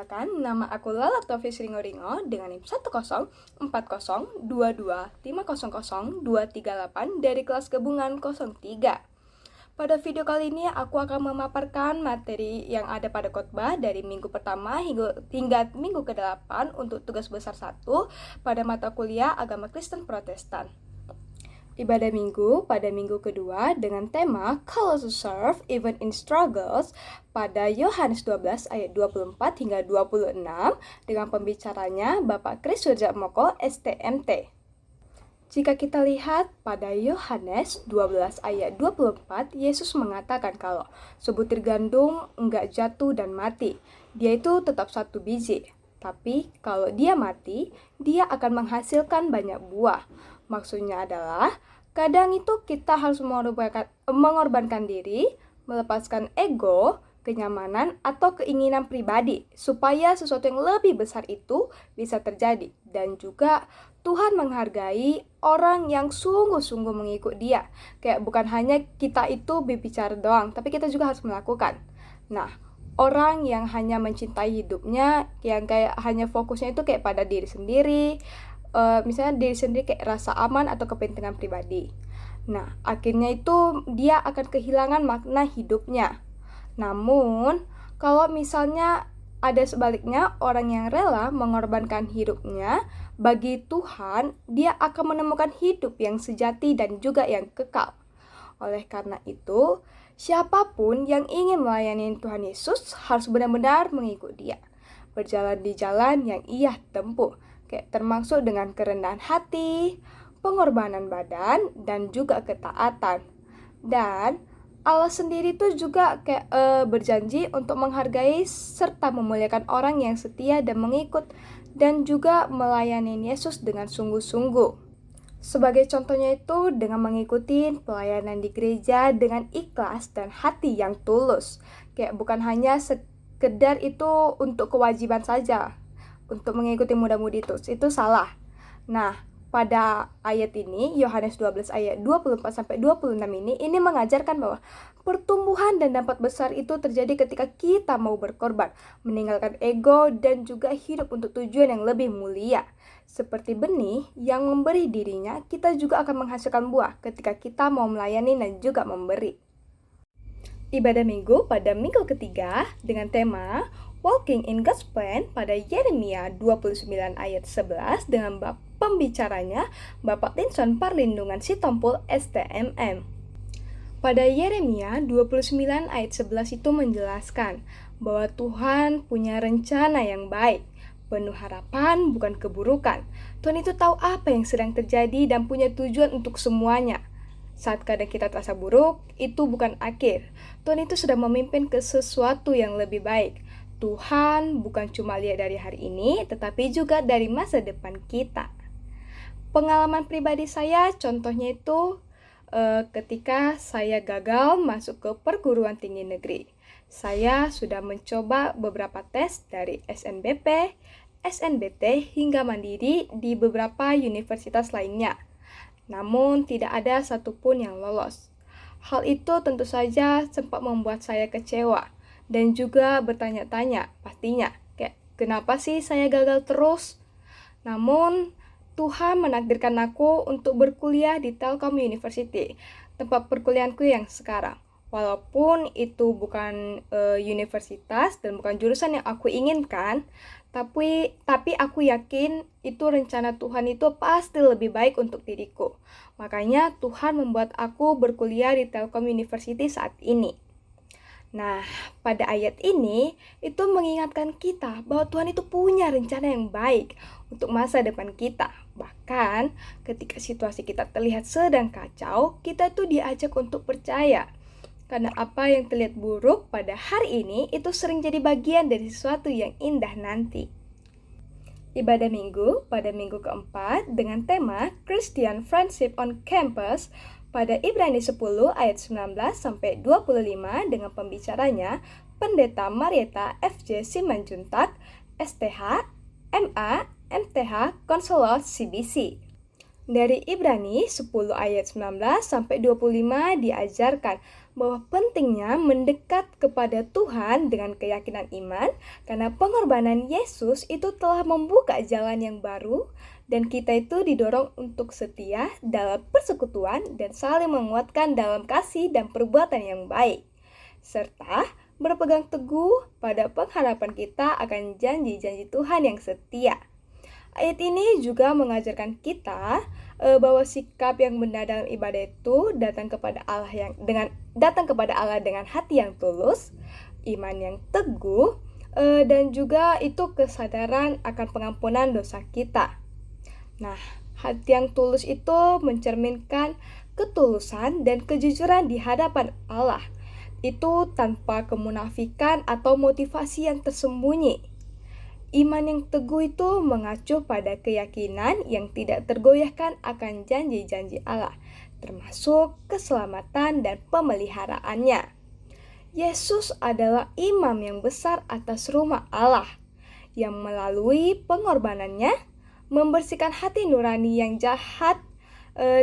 Perkenalkan, nama aku Lala Taufiq Ringo dengan NIM 1040222500238 dari kelas gabungan 03. Pada video kali ini aku akan memaparkan materi yang ada pada khotbah dari minggu pertama hingga minggu ke-8 untuk tugas besar 1 pada mata kuliah Agama Kristen Protestan. Ibadah minggu pada minggu kedua dengan tema Call to Serve Even in Struggles pada Yohanes 12 ayat 24 hingga 26 dengan pembicaranya Bapak Kris Wirjatmoko STMT. Jika kita lihat pada Yohanes 12 ayat 24, Yesus mengatakan kalau sebutir gandum enggak jatuh dan mati, dia itu tetap satu biji. Tapi kalau dia mati, dia akan menghasilkan banyak buah. Maksudnya adalah, kadang itu kita harus mengorbankan diri, melepaskan ego, kenyamanan, atau keinginan pribadi, supaya sesuatu yang lebih besar itu bisa terjadi. Dan juga Tuhan menghargai orang yang sungguh-sungguh mengikut dia. Kayak bukan hanya kita itu berbicara doang, tapi kita juga harus melakukan. Nah, orang yang hanya mencintai hidupnya, yang kayak hanya fokusnya itu kayak pada diri sendiri, misalnya diri sendiri kayak rasa aman atau kepentingan pribadi. Nah, akhirnya itu dia akan kehilangan makna hidupnya. Namun, kalau misalnya ada sebaliknya, orang yang rela mengorbankan hidupnya bagi Tuhan, dia akan menemukan hidup yang sejati dan juga yang kekal. Oleh karena itu, siapapun yang ingin melayani Tuhan Yesus harus benar-benar mengikut dia, berjalan di jalan yang ia tempuh, kayak termasuk dengan kerendahan hati, pengorbanan badan, dan juga ketaatan. Dan Allah sendiri tuh juga kayak berjanji untuk menghargai serta memuliakan orang yang setia dan mengikut dan juga melayani Yesus dengan sungguh-sungguh. Sebagai contohnya itu dengan mengikuti pelayanan di gereja dengan ikhlas dan hati yang tulus. Kayak bukan hanya sekedar itu untuk kewajiban saja, untuk mengikuti muda-mudi itu salah. Nah, pada ayat ini, Yohanes 12 ayat 24-26 ini mengajarkan bahwa pertumbuhan dan dampak besar itu terjadi ketika kita mau berkorban, meninggalkan ego dan juga hidup untuk tujuan yang lebih mulia. Seperti benih yang memberi dirinya, kita juga akan menghasilkan buah ketika kita mau melayani dan juga memberi. Ibadah minggu pada minggu ketiga dengan tema Walking in God's Plan pada Yeremia 29 ayat 11 dengan pembicaranya Bapak Tinson Parlindungan Sitompul STMM. Pada Yeremia 29 ayat 11 itu menjelaskan bahwa Tuhan punya rencana yang baik, penuh harapan bukan keburukan. Tuhan itu tahu apa yang sedang terjadi dan punya tujuan untuk semuanya. Saat kadang kita terasa buruk, itu bukan akhir. Tuhan itu sudah memimpin ke sesuatu yang lebih baik. Tuhan bukan cuma lihat dari hari ini, tetapi juga dari masa depan kita. Pengalaman pribadi saya, contohnya itu ketika saya gagal masuk ke perguruan tinggi negeri. Saya sudah mencoba beberapa tes dari SNBP, SNBT, hingga mandiri di beberapa universitas lainnya. Namun tidak ada satupun yang lolos. Hal itu tentu saja sempat membuat saya kecewa dan juga bertanya-tanya pastinya, kayak kenapa sih saya gagal terus? Namun Tuhan menakdirkan aku untuk berkuliah di Telkom University, tempat perkuliahanku yang sekarang. Walaupun itu bukan universitas dan bukan jurusan yang aku inginkan, tapi aku yakin itu rencana Tuhan itu pasti lebih baik untuk diriku. Makanya Tuhan membuat aku berkuliah di Telkom University saat ini. Nah, pada ayat ini itu mengingatkan kita bahwa Tuhan itu punya rencana yang baik untuk masa depan kita. Bahkan ketika situasi kita terlihat sedang kacau, kita tuh diajak untuk percaya. Karena apa yang terlihat buruk pada hari ini itu sering jadi bagian dari sesuatu yang indah nanti. Ibadah minggu pada minggu keempat dengan tema Christian Friendship on Campus pada Ibrani 10 ayat 19-25 dengan pembicaranya Pendeta Marieta FJ Simanjuntak, STH, MA, MTH, Konselor CBC. Dari Ibrani 10 ayat 19 sampai 25 diajarkan bahwa pentingnya mendekat kepada Tuhan dengan keyakinan iman karena pengorbanan Yesus itu telah membuka jalan yang baru dan kita itu didorong untuk setia dalam persekutuan dan saling menguatkan dalam kasih dan perbuatan yang baik serta berpegang teguh pada pengharapan kita akan janji-janji Tuhan yang setia. Ayat ini juga mengajarkan kita bahwa sikap yang benar dalam ibadah itu datang kepada Allah dengan hati yang tulus, iman yang teguh, dan juga itu kesadaran akan pengampunan dosa kita. Nah, hati yang tulus itu mencerminkan ketulusan dan kejujuran di hadapan Allah. Itu tanpa kemunafikan atau motivasi yang tersembunyi. Iman yang teguh itu mengacu pada keyakinan yang tidak tergoyahkan akan janji-janji Allah, termasuk keselamatan dan pemeliharaannya. Yesus adalah imam yang besar atas rumah Allah, yang melalui pengorbanannya membersihkan hati nurani yang jahat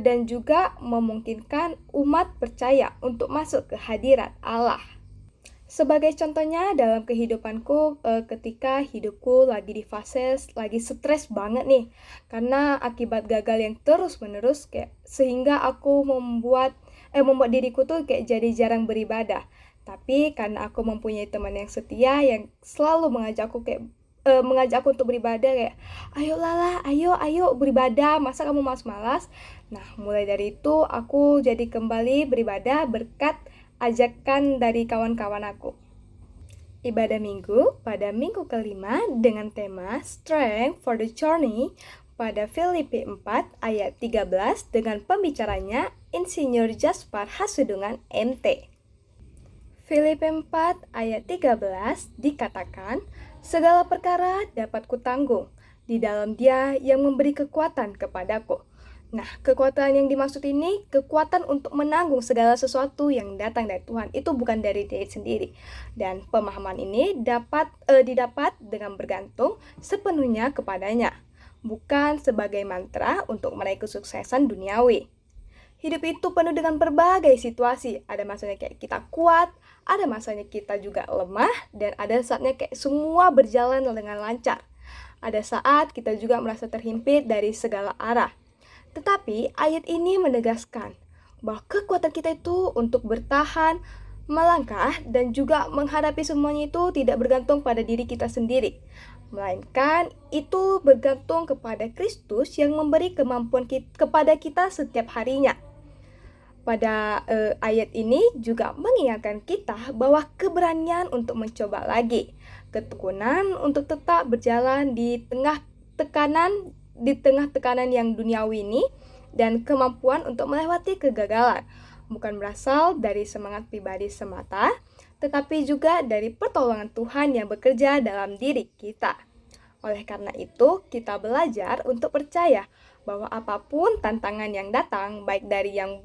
dan juga memungkinkan umat percaya untuk masuk ke hadirat Allah. Sebagai contohnya dalam kehidupanku ketika hidupku lagi di fase lagi stres banget nih karena akibat gagal yang terus-menerus sehingga aku membuat diriku tuh kayak jadi jarang beribadah. Tapi karena aku mempunyai teman yang setia yang selalu mengajakku untuk beribadah kayak ayo Lala, ayo beribadah, masa kamu malas-malas? Nah, mulai dari itu aku jadi kembali beribadah berkat ajakan dari kawan-kawan aku. Ibadah minggu pada minggu kelima dengan tema Strength for the Journey pada Filipi 4 ayat 13 dengan pembicaranya Insinyur Jaspar Hasudungan MT. Filipi 4 ayat 13 dikatakan, segala perkara dapat kutanggung di dalam Dia yang memberi kekuatan kepadaku. Nah, kekuatan yang dimaksud ini kekuatan untuk menanggung segala sesuatu yang datang dari Tuhan. Itu bukan dari diri sendiri. Dan pemahaman ini didapat dengan bergantung sepenuhnya kepadanya, bukan sebagai mantra untuk meraih kesuksesan duniawi. Hidup itu penuh dengan berbagai situasi. Ada masanya kayak kita kuat, ada masanya kita juga lemah, dan ada saatnya kayak semua berjalan dengan lancar. Ada saat kita juga merasa terhimpit dari segala arah. Tetapi ayat ini menegaskan bahwa kekuatan kita itu untuk bertahan, melangkah, dan juga menghadapi semuanya itu tidak bergantung pada diri kita sendiri. Melainkan itu bergantung kepada Kristus yang memberi kemampuan kepada kita setiap harinya. Pada ayat ini juga mengingatkan kita bahwa keberanian untuk mencoba lagi, ketekunan untuk tetap berjalan di tengah tekanan yang duniawi ini, dan kemampuan untuk melewati kegagalan bukan berasal dari semangat pribadi semata, tetapi juga dari pertolongan Tuhan yang bekerja dalam diri kita. Oleh karena itu, kita belajar untuk percaya bahwa apapun tantangan yang datang, baik dari yang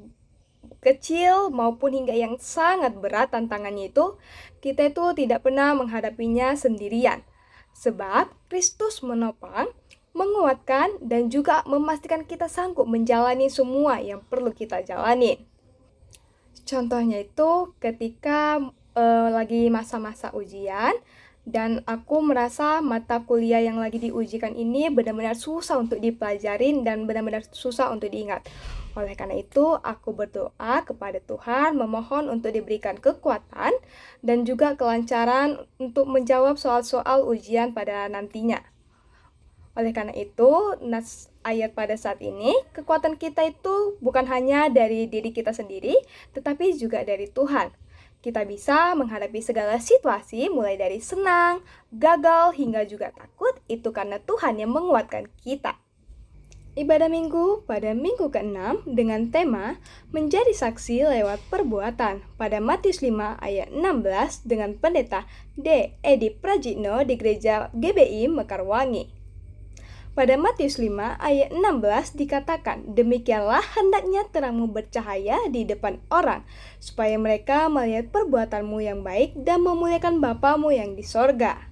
kecil maupun hingga yang sangat berat tantangannya itu, kita itu tidak pernah menghadapinya sendirian. Sebab Kristus menopang, menguatkan, dan juga memastikan kita sanggup menjalani semua yang perlu kita jalani. Contohnya itu ketika lagi masa-masa ujian, dan aku merasa mata kuliah yang lagi diujikan ini benar-benar susah untuk dipelajarin dan benar-benar susah untuk diingat. Oleh karena itu, aku berdoa kepada Tuhan memohon untuk diberikan kekuatan dan juga kelancaran untuk menjawab soal-soal ujian pada nantinya. Oleh karena itu, ayat pada saat ini, kekuatan kita itu bukan hanya dari diri kita sendiri, tetapi juga dari Tuhan. Kita bisa menghadapi segala situasi mulai dari senang, gagal, hingga juga takut, itu karena Tuhan yang menguatkan kita. Ibadah minggu pada minggu ke-6 dengan tema menjadi saksi lewat perbuatan pada Matius 5 ayat 16 dengan pendeta D. Edi Prajitno di gereja GBI Mekarwangi. Pada Matius 5 ayat 16 dikatakan, demikianlah hendaknya terangmu bercahaya di depan orang, supaya mereka melihat perbuatanmu yang baik dan memuliakan Bapamu yang di sorga.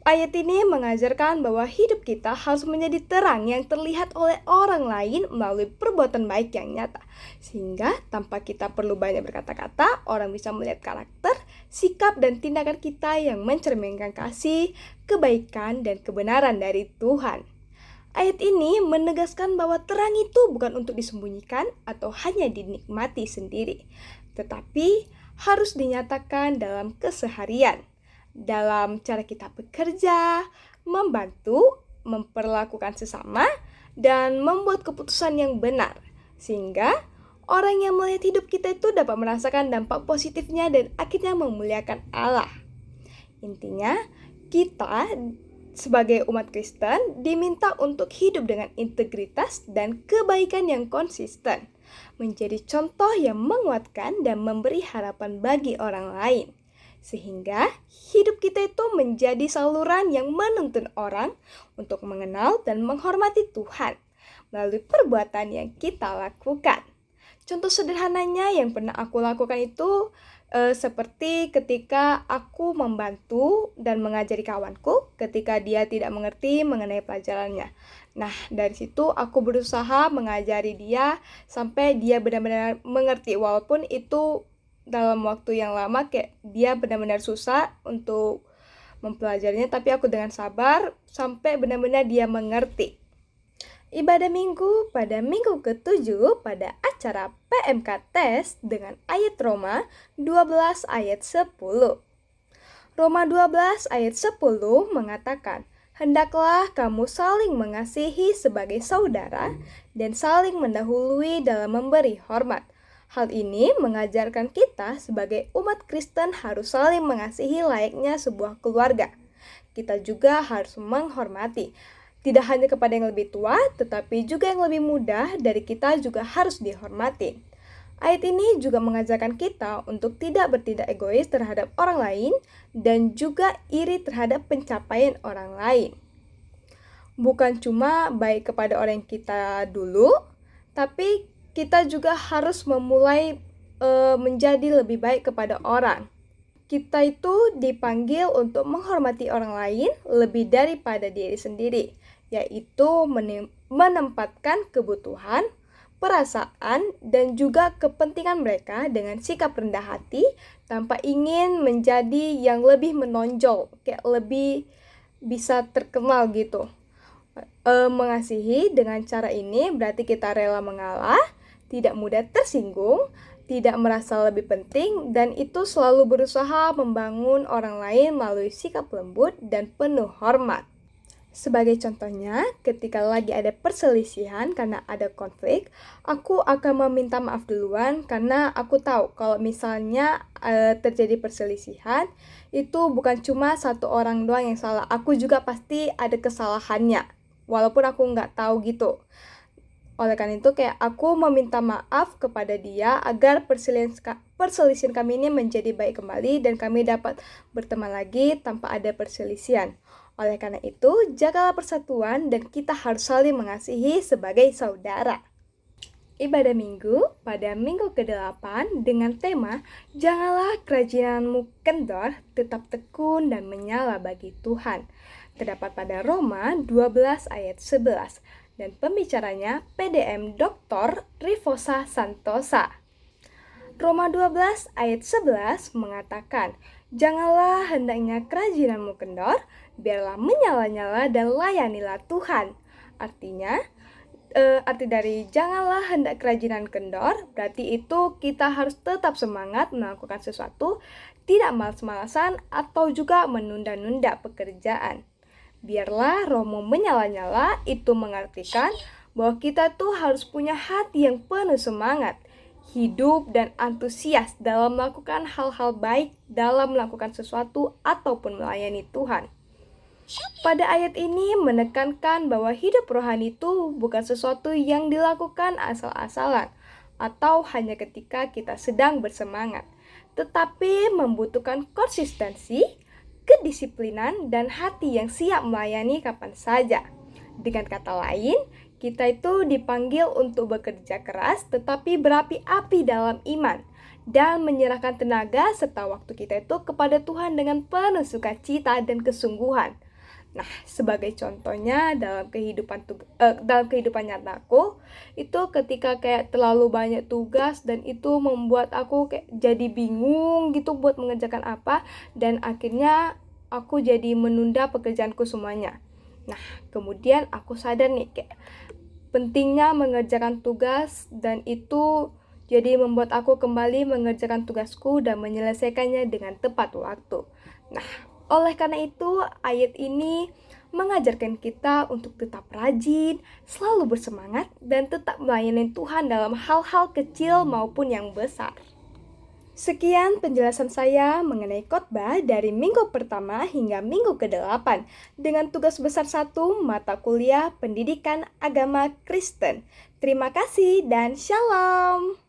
Ayat ini mengajarkan bahwa hidup kita harus menjadi terang yang terlihat oleh orang lain melalui perbuatan baik yang nyata. Sehingga tanpa kita perlu banyak berkata-kata, orang bisa melihat karakter, sikap, dan tindakan kita yang mencerminkan kasih, kebaikan, dan kebenaran dari Tuhan. Ayat ini menegaskan bahwa terang itu bukan untuk disembunyikan atau hanya dinikmati sendiri, tetapi harus dinyatakan dalam keseharian. Dalam cara kita bekerja, membantu, memperlakukan sesama, dan membuat keputusan yang benar. Sehingga orang yang melihat hidup kita itu dapat merasakan dampak positifnya dan akhirnya memuliakan Allah. Intinya, kita sebagai umat Kristen diminta untuk hidup dengan integritas dan kebaikan yang konsisten, menjadi contoh yang menguatkan dan memberi harapan bagi orang lain. Sehingga hidup kita itu menjadi saluran yang menuntun orang untuk mengenal dan menghormati Tuhan melalui perbuatan yang kita lakukan. Contoh sederhananya yang pernah aku lakukan itu seperti ketika aku membantu dan mengajari kawanku ketika dia tidak mengerti mengenai pelajarannya. Nah, dari situ aku berusaha mengajari dia sampai dia benar-benar mengerti, walaupun itu dalam waktu yang lama, kayak dia benar-benar susah untuk mempelajarinya, tapi aku dengan sabar sampai benar-benar dia mengerti. Ibadah minggu pada minggu ke-7 pada acara PMK Tes dengan ayat Roma 12 ayat 10. Roma 12 ayat 10 mengatakan, "Hendaklah kamu saling mengasihi sebagai saudara dan saling mendahului dalam memberi hormat." Hal ini mengajarkan kita sebagai umat Kristen harus saling mengasihi layaknya sebuah keluarga. Kita juga harus menghormati, tidak hanya kepada yang lebih tua, tetapi juga yang lebih muda dari kita juga harus dihormati. Ayat ini juga mengajarkan kita untuk tidak bertindak egois terhadap orang lain dan juga iri terhadap pencapaian orang lain. Bukan cuma baik kepada orang yang kita dulu, tapi kita juga harus memulai menjadi lebih baik kepada orang. Kita itu dipanggil untuk menghormati orang lain lebih daripada diri sendiri, yaitu menempatkan kebutuhan, perasaan, dan juga kepentingan mereka dengan sikap rendah hati tanpa ingin menjadi yang lebih menonjol, kayak lebih bisa terkenal gitu. Mengasihi dengan cara ini berarti kita rela mengalah, tidak mudah tersinggung, tidak merasa lebih penting, dan itu selalu berusaha membangun orang lain melalui sikap lembut dan penuh hormat. Sebagai contohnya, ketika lagi ada perselisihan karena ada konflik, aku akan meminta maaf duluan karena aku tahu kalau misalnya terjadi perselisihan, itu bukan cuma satu orang doang yang salah, aku juga pasti ada kesalahannya, walaupun aku nggak tahu gitu. Oleh karena itu kayak aku meminta maaf kepada dia agar perselisihan kami ini menjadi baik kembali dan kami dapat berteman lagi tanpa ada perselisihan. Oleh karena itu, jagalah persatuan dan kita harus saling mengasihi sebagai saudara. Ibadah minggu pada minggu ke-8 dengan tema "Janganlah kerajinanmu kendor, tetap tekun dan menyala bagi Tuhan", terdapat pada Roma 12 ayat 11. Dan pembicaranya PDM Dr. Rifosa Santosa. Roma 12 ayat 11 mengatakan, "Janganlah hendaknya kerajinanmu kendor, biarlah menyala-nyala dan layanilah Tuhan." Artinya, arti dari janganlah hendak kerajinan kendor, berarti itu kita harus tetap semangat melakukan sesuatu, tidak malas-malasan atau juga menunda-nunda pekerjaan. Biarlah rohmu menyala-nyala, itu mengartikan bahwa kita tuh harus punya hati yang penuh semangat, hidup dan antusias dalam melakukan hal-hal baik, dalam melakukan sesuatu ataupun melayani Tuhan. Pada ayat ini menekankan bahwa hidup rohani itu bukan sesuatu yang dilakukan asal-asalan atau hanya ketika kita sedang bersemangat, tetapi membutuhkan konsistensi, kedisiplinan, dan hati yang siap melayani kapan saja. Dengan kata lain, kita itu dipanggil untuk bekerja keras tetapi berapi-api dalam iman dan menyerahkan tenaga serta waktu kita itu kepada Tuhan dengan penuh sukacita dan kesungguhan. Nah, sebagai contohnya dalam kehidupan nyataku, itu ketika kayak terlalu banyak tugas dan itu membuat aku kayak jadi bingung gitu buat mengerjakan apa, dan akhirnya aku jadi menunda pekerjaanku semuanya. Nah, kemudian aku sadar nih kayak pentingnya mengerjakan tugas, dan itu jadi membuat aku kembali mengerjakan tugasku dan menyelesaikannya dengan tepat waktu. Nah, oleh karena itu, ayat ini mengajarkan kita untuk tetap rajin, selalu bersemangat, dan tetap melayani Tuhan dalam hal-hal kecil maupun yang besar. Sekian penjelasan saya mengenai khotbah dari minggu pertama hingga minggu ke-8 dengan tugas besar 1 mata kuliah Pendidikan Agama Kristen. Terima kasih dan shalom.